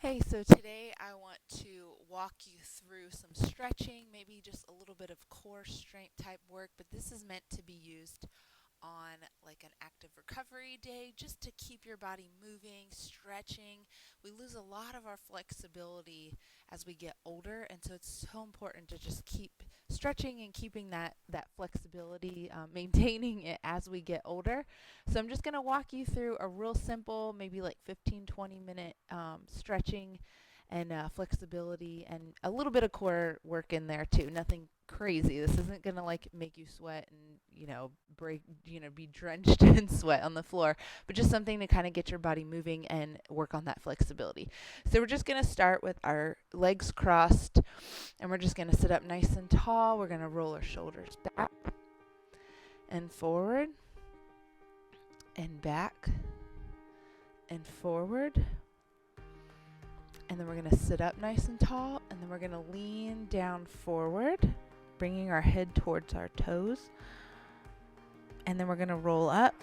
Hey, so today I want to walk you through some stretching, maybe just a little bit of core strength type work, but this is meant to be used on like an active recovery day just to keep your body moving, stretching. We lose a lot of our flexibility as we get older, and so it's so important to just keep stretching and keeping that flexibility, maintaining it as we get older. So I'm just going to walk you through a real simple, maybe like 15-20 minute stretching and flexibility and a little bit of core work in there too. Nothing crazy. This isn't going to like make you sweat and, break, be drenched in sweat on the floor, but just something to kind of get your body moving and work on that flexibility. So we're just going to start with our legs crossed, and we're just going to sit up nice and tall. We're going to roll our shoulders back and forward and back and forward. And then we're going to sit up nice and tall, and then we're going to lean down forward, bringing our head towards our toes. And then we're going to roll up,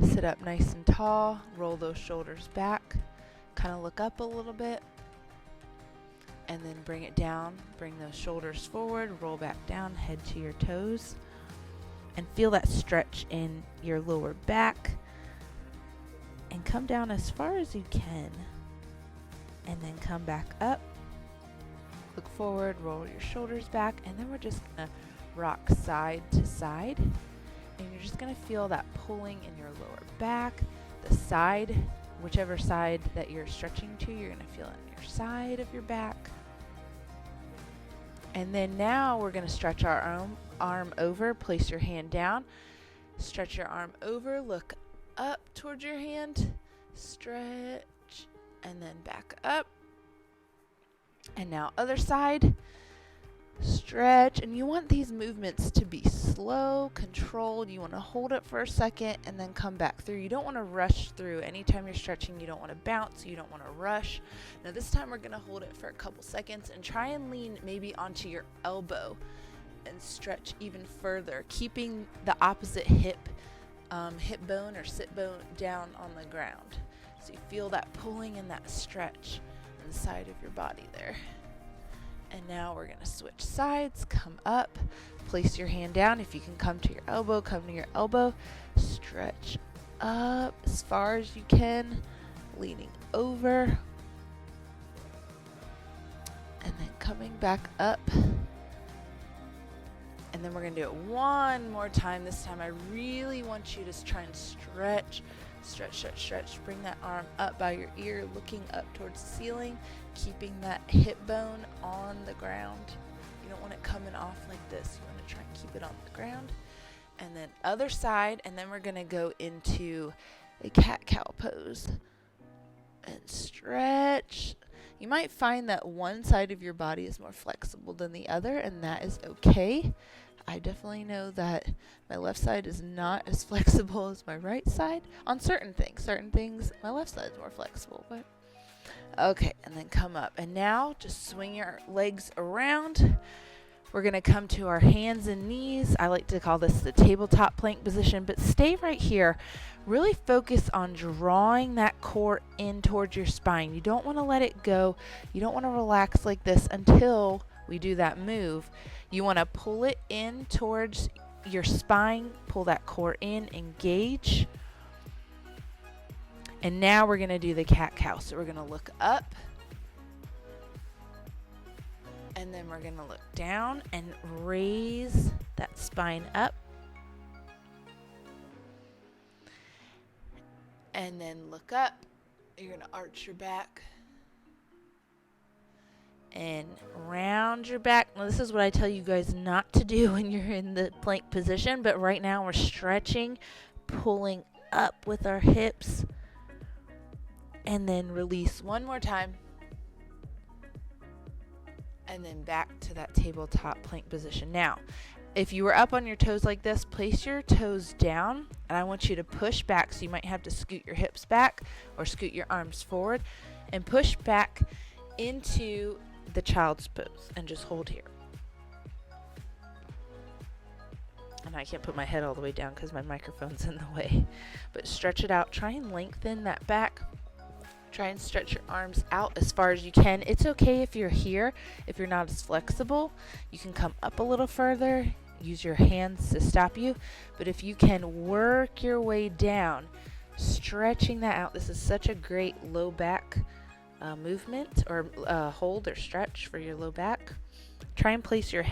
sit up nice and tall, roll those shoulders back, kind of look up a little bit, and then bring it down, bring those shoulders forward, roll back down, head to your toes, and feel that stretch in your lower back, and come down as far as you can. And then come back up, look forward, roll your shoulders back, and then we're just going to rock side to side. And you're just going to feel that pulling in your lower back, the side, whichever side that you're stretching to, you're going to feel it on your side of your back. And then now we're going to stretch our arm over, place your hand down, stretch your arm over, look up towards your hand, stretch, and then back up. And now other side, stretch. And you want these movements to be slow, controlled. You want to hold it for a second and then come back through. You don't want to rush through. Anytime you're stretching, you don't want to bounce. You don't want to rush. Now this time we're going to hold it for a couple seconds and try and lean maybe onto your elbow and stretch even further, keeping the opposite hip bone or sit bone down on the ground. So you feel that pulling and that stretch in the side of your body there. And now we're going to switch sides, come up, place your hand down. If you can come to your elbow, come to your elbow. Stretch up as far as you can, leaning over. And then coming back up. And then we're going to do it one more time. This time I really want you to try and stretch. Stretch, stretch, stretch. Bring that arm up by your ear, looking up towards the ceiling, keeping that hip bone on the ground. You don't want it coming off like this. You want to try and keep it on the ground. And then other side, and then we're going to go into a cat-cow pose. And stretch. You might find that one side of your body is more flexible than the other, and that is okay. I definitely know that my left side is not as flexible as my right side on certain things. Certain things, my left side is more flexible, but okay. And then come up. And now just swing your legs around. We're going to come to our hands and knees. I like to call this the tabletop plank position, but stay right here. Really focus on drawing that core in towards your spine. You don't want to let it go. You don't want to relax like this until we do that move. You want to pull it in towards your spine, pull that core in, engage. And now we're going to do the cat-cow. So we're going to look up, and then we're going to look down and raise that spine up. And then look up. You're going to arch your back and round your back. Now this is what I tell you guys not to do when you're in the plank position, but right now we're stretching, pulling up with our hips, and then release one more time, and then back to that tabletop plank position. Now, if you were up on your toes like this, place your toes down, and I want you to push back. So you might have to scoot your hips back or scoot your arms forward and push back into the child's pose and just hold here. And I can't put my head all the way down because my microphone's in the way. But stretch it out. Try and lengthen that back. Try and stretch your arms out as far as you can. It's okay if you're here, if you're not as flexible. You can come up a little further, use your hands to stop you. But if you can work your way down, stretching that out. This is such a great low back movement or hold or stretch for your low back. Try and place your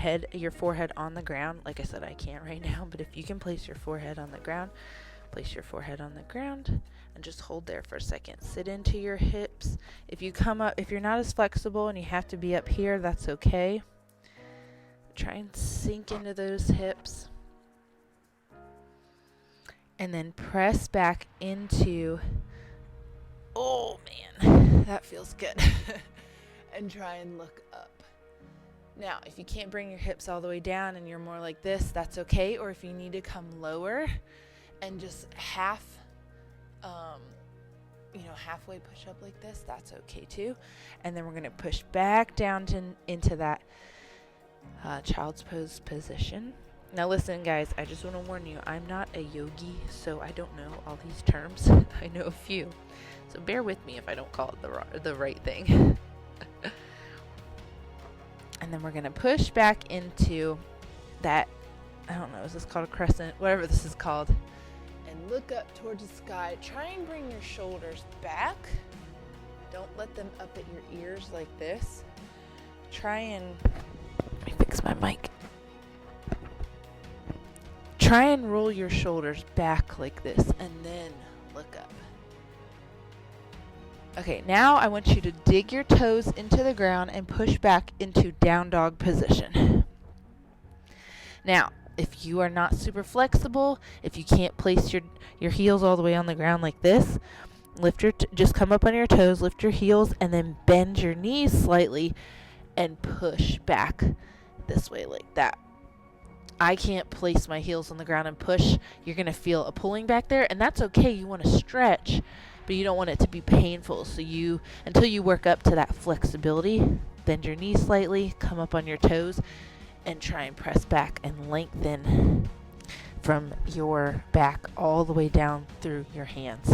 forehead on the ground. Like I said, I can't right now, but if you can place your forehead on the ground, place your forehead on the ground and just hold there for a second. Sit into your hips. If you come up, if you're not as flexible and you have to be up here, that's okay. Try and sink into those hips. And then press back into, oh man, that feels good. And try and look up. Now, if you can't bring your hips all the way down and you're more like this, that's okay. Or if you need to come lower and just halfway push up like this, that's okay too. And then we're going to push back down into that child's pose position. Now listen, guys, I just want to warn you, I'm not a yogi, so I don't know all these terms. I know a few. So bear with me if I don't call it the right thing. And then we're going to push back into that, I don't know, is this called a crescent? Whatever this is called. And look up towards the sky. Try and bring your shoulders back. Don't let them up at your ears like this. Try and, let me fix my mic. Try and roll your shoulders back like this and then look up. Okay, now I want you to dig your toes into the ground and push back into down dog position. Now, if you are not super flexible, if you can't place your heels all the way on the ground like this, just come up on your toes, lift your heels, and then bend your knees slightly and push back this way like that. I can't place my heels on the ground and push. You're going to feel a pulling back there, and that's okay. You want to stretch, but you don't want it to be painful. So until you work up to that flexibility, bend your knees slightly, come up on your toes, and try and press back and lengthen from your back all the way down through your hands.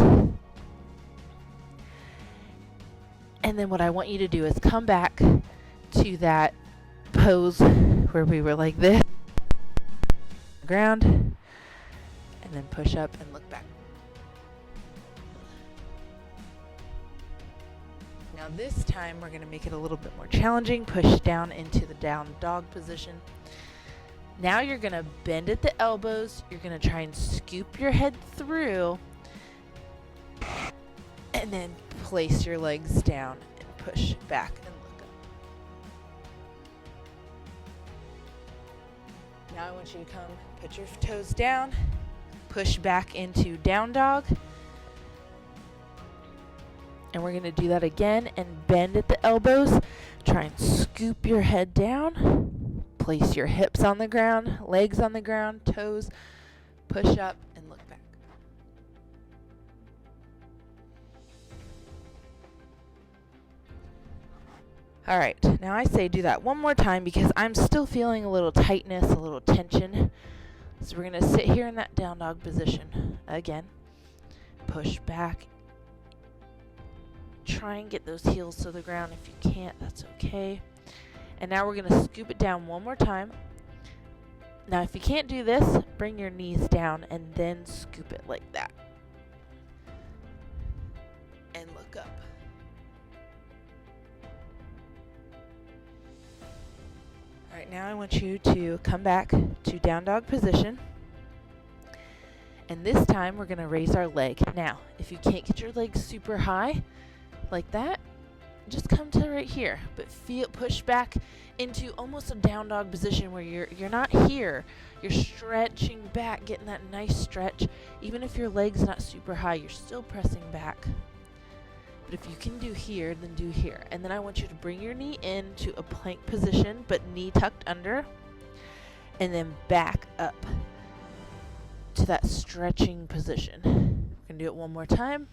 And then what I want you to do is come back to that pose where we were like this, ground, and then push up and look back. Now this time we're going to make it a little bit more challenging. Push down into the down dog position. Now you're going to bend at the elbows. You're going to try and scoop your head through and then place your legs down and push back and look up. Now I want you to come, put your toes down, push back into down dog. And we're going to do that again and bend at the elbows. Try and scoop your head down. Place your hips on the ground, legs on the ground, toes. Push up and look back. All right, now I say do that one more time because I'm still feeling a little tightness, a little tension. So we're going to sit here in that down dog position again. Push back. Try and get those heels to the ground. If you can't, that's okay. And now we're going to scoop it down one more time. Now if you can't do this, bring your knees down and then scoop it like that. And look up. Alright, now I want you to come back to down dog position. And this time we're going to raise our leg. Now, if you can't get your legs super high, like that, just come to right here, but push back into almost a down dog position where you're not here, you're stretching back, getting that nice stretch. Even if your leg's not super high, you're still pressing back. But if you can do here, then do here. And then I want you to bring your knee into a plank position, but knee tucked under, and then back up to that stretching position. We're gonna do it one more time.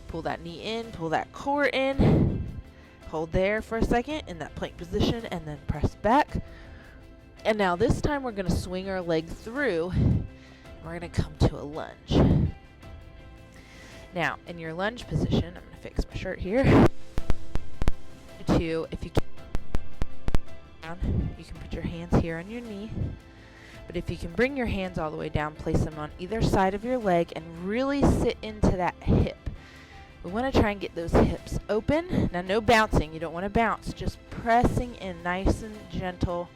Pull that knee in, pull that core in, hold there for a second in that plank position, and then press back. And now this time we're going to swing our leg through, and we're going to come to a lunge. Now, in your lunge position, I'm going to fix my shirt here. If you can, you can put your hands here on your knee. But if you can bring your hands all the way down, place them on either side of your leg and really sit into that hip. We want to try and get those hips open. Now, no bouncing. You don't want to bounce. Just pressing in nice and gentle.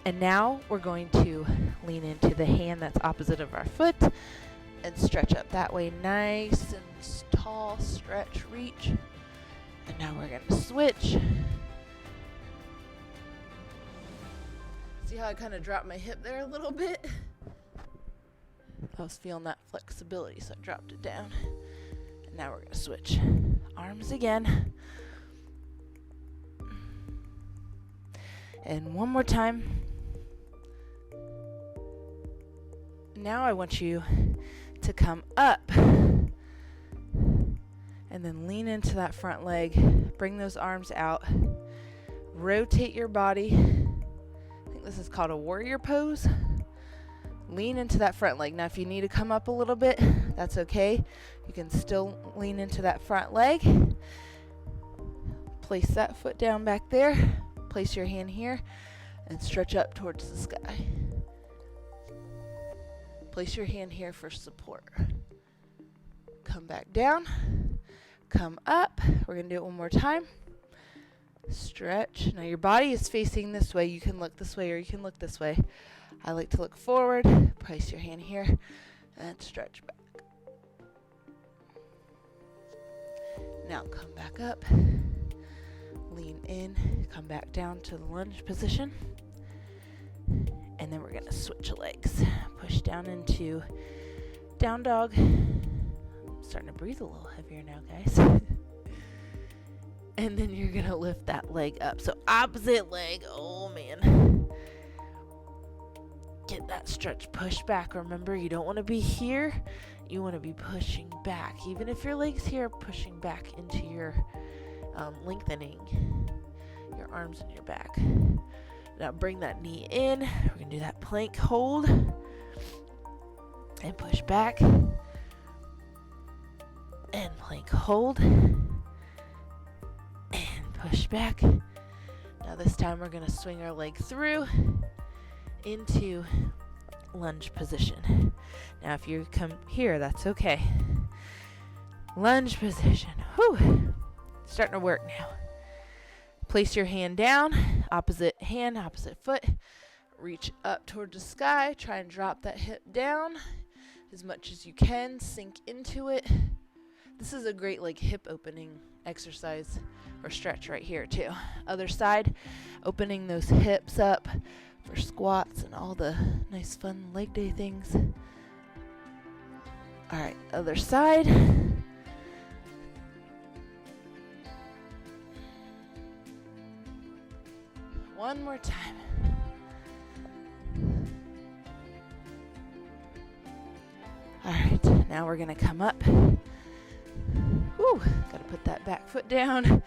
And now we're going to lean into the hand that's opposite of our foot and stretch up that way. Nice and tall, stretch, reach. And now we're going to switch. See how I kind of dropped my hip there a little bit? I was feeling that flexibility, so I dropped it down. And now we're going to switch arms again. And one more time. Now I want you to come up and then lean into that front leg. Bring those arms out. Rotate your body. I think this is called a warrior pose. Lean into that front leg. Now, if you need to come up a little bit, that's okay. You can still lean into that front leg. Place that foot down back there. Place your hand here and stretch up towards the sky. Place your hand here for support. Come back down. Come up. We're going to do it one more time. Stretch. Now your body is facing this way. You can look this way or you can look this way. I like to look forward. Place your hand here and stretch back. Now come back up. Lean in. Come back down to the lunge position. And then we're going to switch legs. Push down into down dog. I'm starting to breathe a little heavier now, guys. And then you're going to lift that leg up. So opposite leg. Oh, man. Get that stretch. Push back. Remember, you don't want to be here. You want to be pushing back. Even if your leg's here, pushing back into your lengthening your arms and your back. Now bring that knee in. We're going to do that plank hold. And push back. And plank hold. And push back. Now this time we're going to swing our leg through into lunge position. Now if you come here, that's okay. Lunge position. Whew. Starting to work now. Place your hand down, opposite hand, opposite foot. Reach up toward the sky. Try and drop that hip down as much as you can. Sink into it. This is a great hip opening exercise or stretch right here too. Other side, opening those hips up for squats and all the nice fun leg day things. All right, other side. One more time. All right, now we're going to come up. Whew, got to put that back foot down.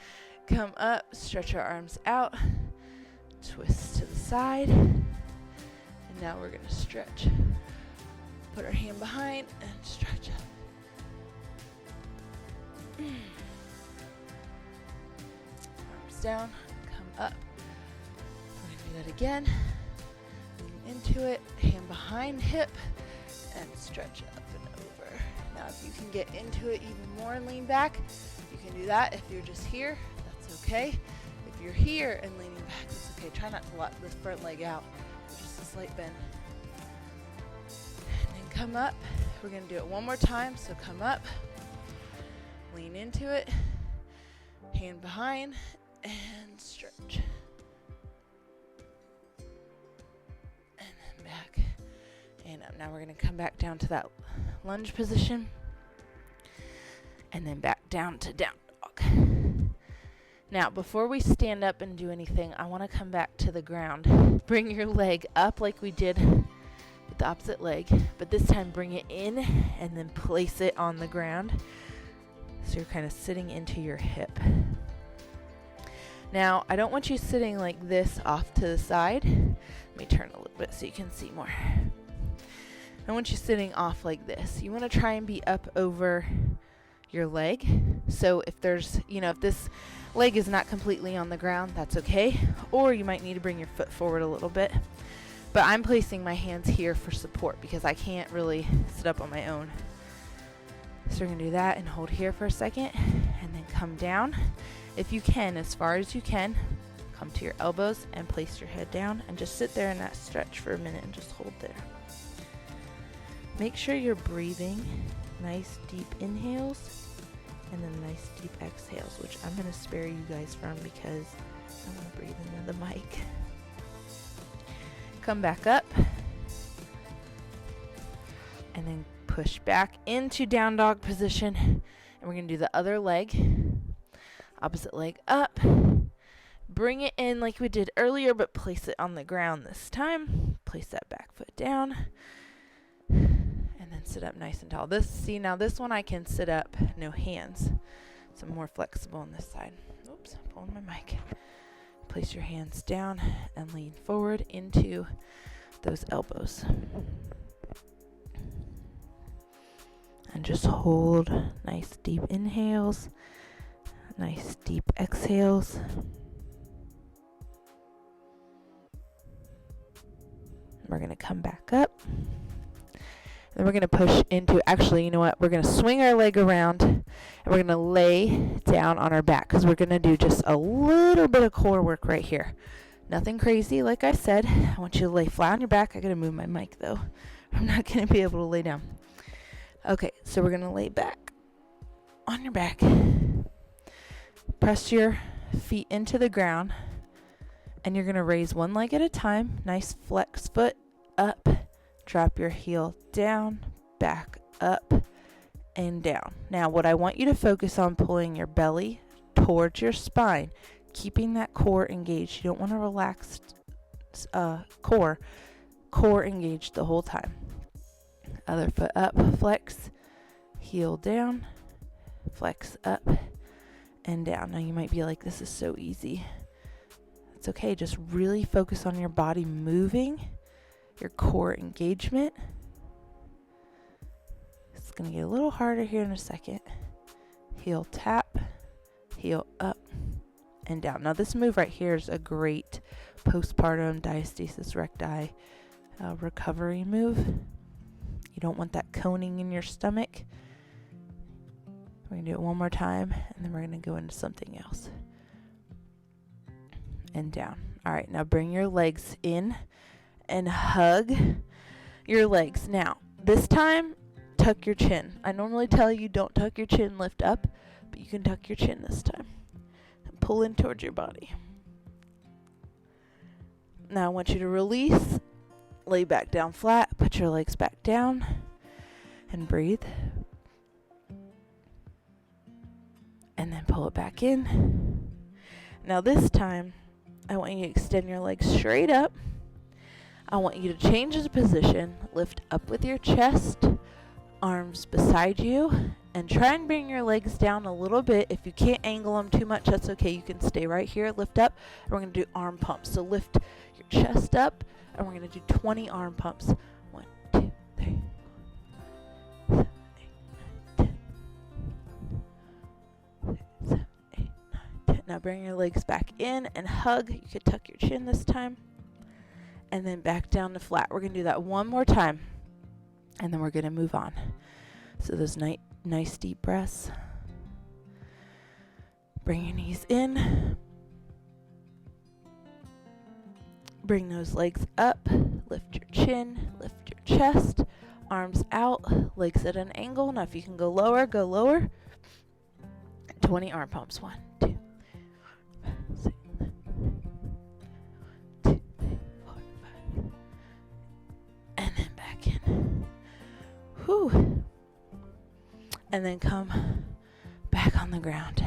Come up, stretch our arms out. Twist to the side. And now we're going to stretch. Put our hand behind and stretch up. Arms down, come up. Do that again. Lean into it, hand behind hip, and stretch up and over. Now if you can get into it even more and lean back, you can do that. If you're just here, that's okay. If you're here and leaning back, it's okay. Try not to let this front leg out. Just a slight bend. And then come up. We're going to do it one more time. So come up, lean into it, hand behind, and stretch. Back and up. Now we're going to come back down to that lunge position and then back down to down dog. Now before we stand up and do anything, I want to come back to the ground. Bring your leg up like we did with the opposite leg, but this time bring it in and then place it on the ground so you're kind of sitting into your hip. Now I don't want you sitting like this off to the side. Let me turn a little bit so you can see more. I I want you sitting off like this. You want to try and be up over your leg. So if there's, if this leg is not completely on the ground, that's okay. Or you might need to bring your foot forward a little bit. But I'm placing my hands here for support because I can't really sit up on my own. So we're going to do that and hold here for a second and then come down. If you can, as far as you can, come to your elbows and place your head down and just sit there in that stretch for a minute and just hold there. Make sure you're breathing nice deep inhales and then nice deep exhales, which I'm going to spare you guys from because I'm going to breathe into the mic. Come back up and then push back into down dog position, and we're going to do the other leg, opposite leg up. Bring it in like we did earlier, but place it on the ground this time. Place that back foot down and then sit up nice and tall. Now this one I can sit up, no hands, so I'm more flexible on this side. Oops, pulling my mic. Place your hands down and lean forward into those elbows. And just hold nice deep inhales, nice deep exhales. We're going to come back up. Then we're going to push into, actually, you know what? We're going to swing our leg around and we're going to lay down on our back because we're going to do just a little bit of core work right here. Nothing crazy, like I said. I want you to lay flat on your back. I got to move my mic though. I'm not going to be able to lay down. Okay, so we're going to lay back on your back. Press your feet into the ground and you're going to raise one leg at a time. Nice flex foot up. Drop your heel down, back up, and down. Now, what I want you to focus on, pulling your belly towards your spine, keeping that core engaged. You don't want to relax core engaged the whole time. Other foot up, flex, heel down, flex up, and down. Now, you might be like, this is so easy. It's okay. Just really focus on your body moving, your core engagement. It's going to get a little harder here in a second. Heel tap, heel up, and down. Now this move right here is a great postpartum diastasis recti recovery move. You don't want that coning in your stomach. We're going to do it one more time, and then we're going to go into something else. And down. All right, now bring your legs in and hug your legs. Now, this time, tuck your chin. I normally tell you don't tuck your chin, lift up, but you can tuck your chin this time. And pull in towards your body. Now I want you to release, lay back down flat, put your legs back down, and breathe. And then pull it back in. Now this time, I want you to extend your legs straight up. I want you to change the position, lift up with your chest, arms beside you, and try and bring your legs down a little bit. If you can't angle them too much, that's okay. You can stay right here, lift up, and we're going to do arm pumps. So lift your chest up, and we're going to do 20 arm pumps. 1, 2, 3, 4, 5, 6, 7, 8, 9, 10. 6, 7, 8, 9, 10. Now bring your legs back in and hug. You could tuck your chin this time. And then back down to flat. We're going to do that one more time. And then we're going to move on. So those nice deep breaths. Bring your knees in. Bring those legs up. Lift your chin. Lift your chest. Arms out. Legs at an angle. Now if you can go lower, go lower. 20 arm pumps. 1, 2, 5, 6, 2, 3, 4, 5. And then back in. Whew. And then come back on the ground.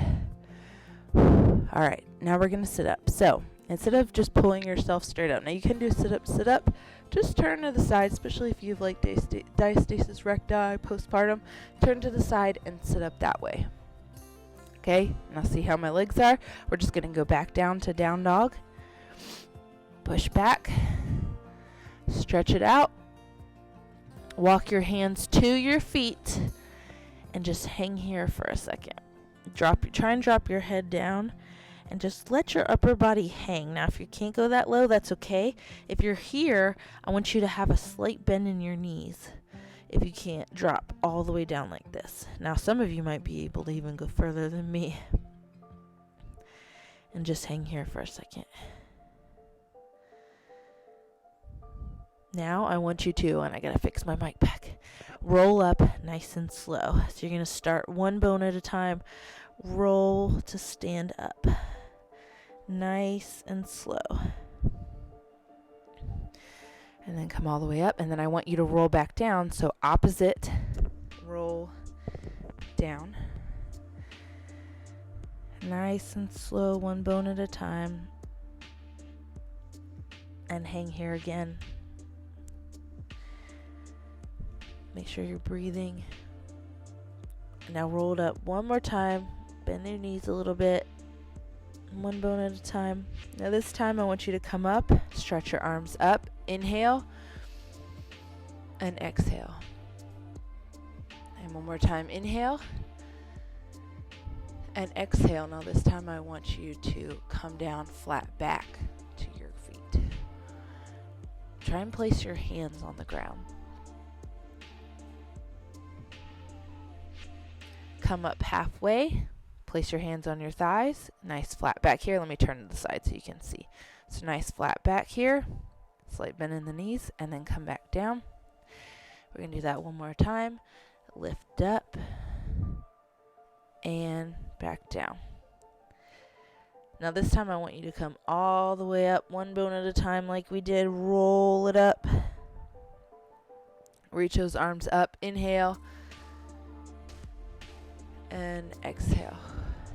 All right, now we're going to sit up. So instead of just pulling yourself straight up, now you can do sit up. Just turn to the side, especially if you have like diastasis recti, postpartum. Turn to the side and sit up that way. Okay, now see how my legs are? We're just going to go back down to down dog. Push back. Stretch it out. Walk your hands to your feet and just hang here for a second. Try and drop your head down and just let your upper body hang. Now, if you can't go that low, that's okay. If you're here, I want you to have a slight bend in your knees. If you can't, drop all the way down like this. Now, some of you might be able to even go further than me. And just hang here for a second. Now, I want you to, and I gotta fix my mic back, roll up nice and slow. So you're gonna start one bone at a time. Roll to stand up. Nice and slow. And then come all the way up, and then I want you to roll back down. So opposite, roll down. Nice and slow, one bone at a time. And hang here again. Make sure you're breathing. Now roll it up one more time. Bend your knees a little bit. One bone at a time. Now this time I want you to come up. Stretch your arms up. Inhale. And exhale. And one more time. Inhale. And exhale. Now this time I want you to come down flat back to your feet. Try and place your hands on the ground. Come up halfway. Place your hands on your thighs. Nice flat back here. Let me turn to the side so you can see. So nice flat back here. Slight bend in the knees. And then come back down. We're going to do that one more time. Lift up. And back down. Now this time I want you to come all the way up. One bone at a time like we did. Roll it up. Reach those arms up. Inhale. And exhale.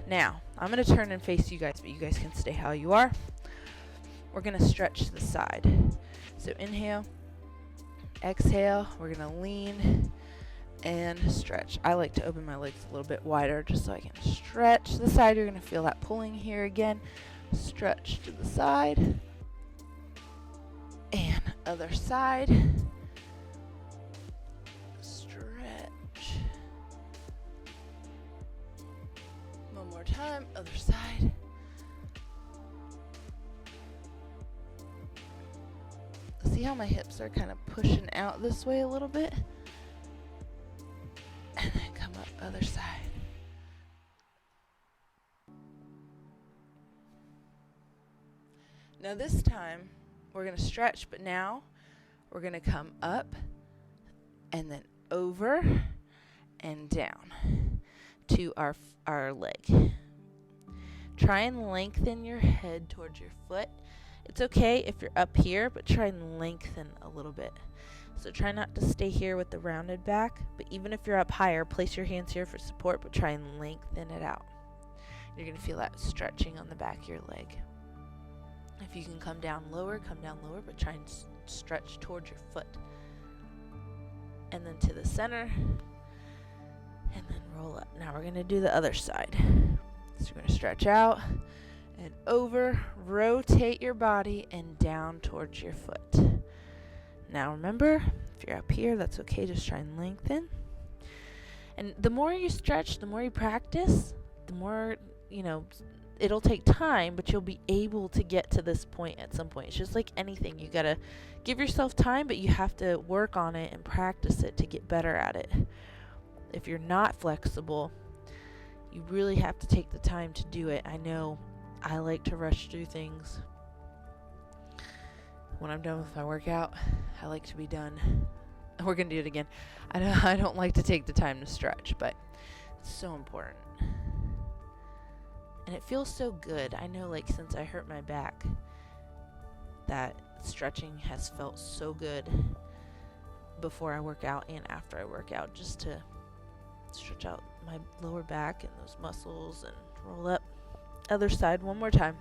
Now, I'm going to turn and face you guys, but you guys can stay how you are. We're going to stretch to the side. So inhale, exhale. We're going to lean and stretch. I like to open my legs a little bit wider just so I can stretch to the side. You're going to feel that pulling here again. Stretch to the side. And other side. Time, other side. See how my hips are kind of pushing out this way a little bit? And then come up other side. Now this time, we're going to stretch, but now we're going to come up and then over and down to our leg. Try and lengthen your head towards your foot. It's okay if you're up here, but try and lengthen a little bit. So try not to stay here with the rounded back, but even if you're up higher, place your hands here for support, but try and lengthen it out. You're going to feel that stretching on the back of your leg. If you can come down lower, but try and stretch towards your foot. And then to the center, and then roll up. Now we're going to do the other side. So you're going to stretch out and over, rotate your body and down towards your foot. Now remember, if you're up here, that's okay, just try and lengthen. And the more you stretch, the more you practice, the more, it'll take time, but you'll be able to get to this point at some point. It's just like anything. You got to give yourself time, but you have to work on it and practice it to get better at it. If you're not flexible, you really have to take the time to do it. I know I like to rush through things. When I'm done with my workout, I like to be done. We're going to do it again. I don't like to take the time to stretch, but it's so important. And it feels so good. I know, since I hurt my back, that stretching has felt so good before I work out and after I work out, just to stretch out my lower back and those muscles and roll up. Other side, one more time.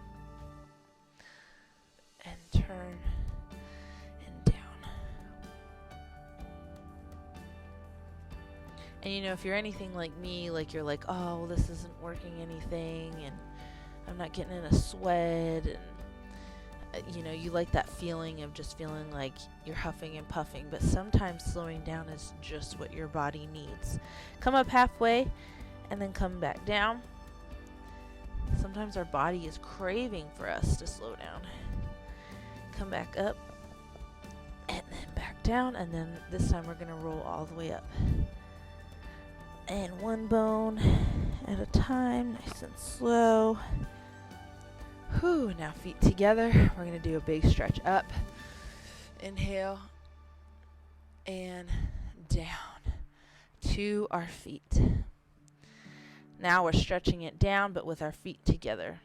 And turn and down. And if you're anything like me, you're like, oh, well, this isn't working anything, and I'm not getting in a sweat, and you like that feeling of just feeling like you're huffing and puffing, but sometimes slowing down is just what your body needs. Come up halfway and then come back down. Sometimes our body is craving for us to slow down. Come back up and then back down, and then this time we're going to roll all the way up. And one bone at a time, nice and slow. Whew, now feet together. We're going to do a big stretch up. Inhale and down to our feet. Now we're stretching it down, but with our feet together.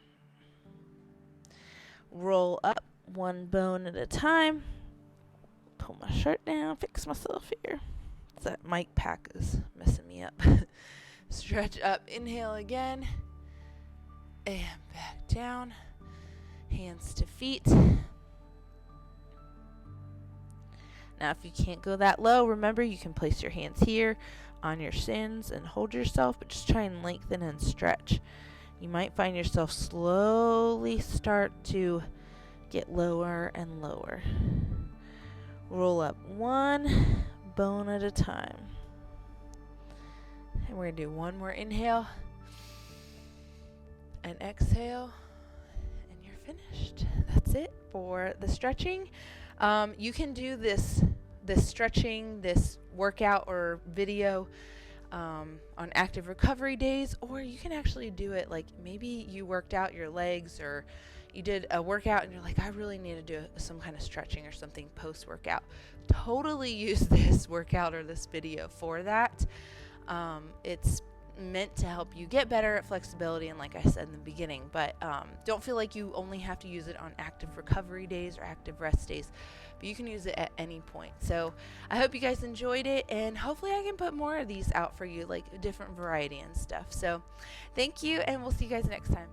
Roll up one bone at a time. Pull my shirt down, fix myself here. That mic pack is messing me up. Stretch up, inhale again, and back down. Hands to feet. Now if you can't go that low, remember you can place your hands here on your shins and hold yourself, but just try and lengthen and stretch. You might find yourself slowly start to get lower and lower. Roll up one bone at a time. And we're going to do one more inhale and exhale, and you're finished. That's it for the stretching. You can do this stretching, this workout or video on active recovery days, or you can actually do it like maybe you worked out your legs, or you did a workout and you're like, I really need to do some kind of stretching or something post-workout. Totally use this workout or this video for that. It's meant to help you get better at flexibility, and like I said in the beginning, but don't feel like you only have to use it on active recovery days or active rest days, but you can use it at any point. So I hope you guys enjoyed it, and hopefully I can put more of these out for you, like a different variety and stuff. So thank you, and we'll see you guys next time.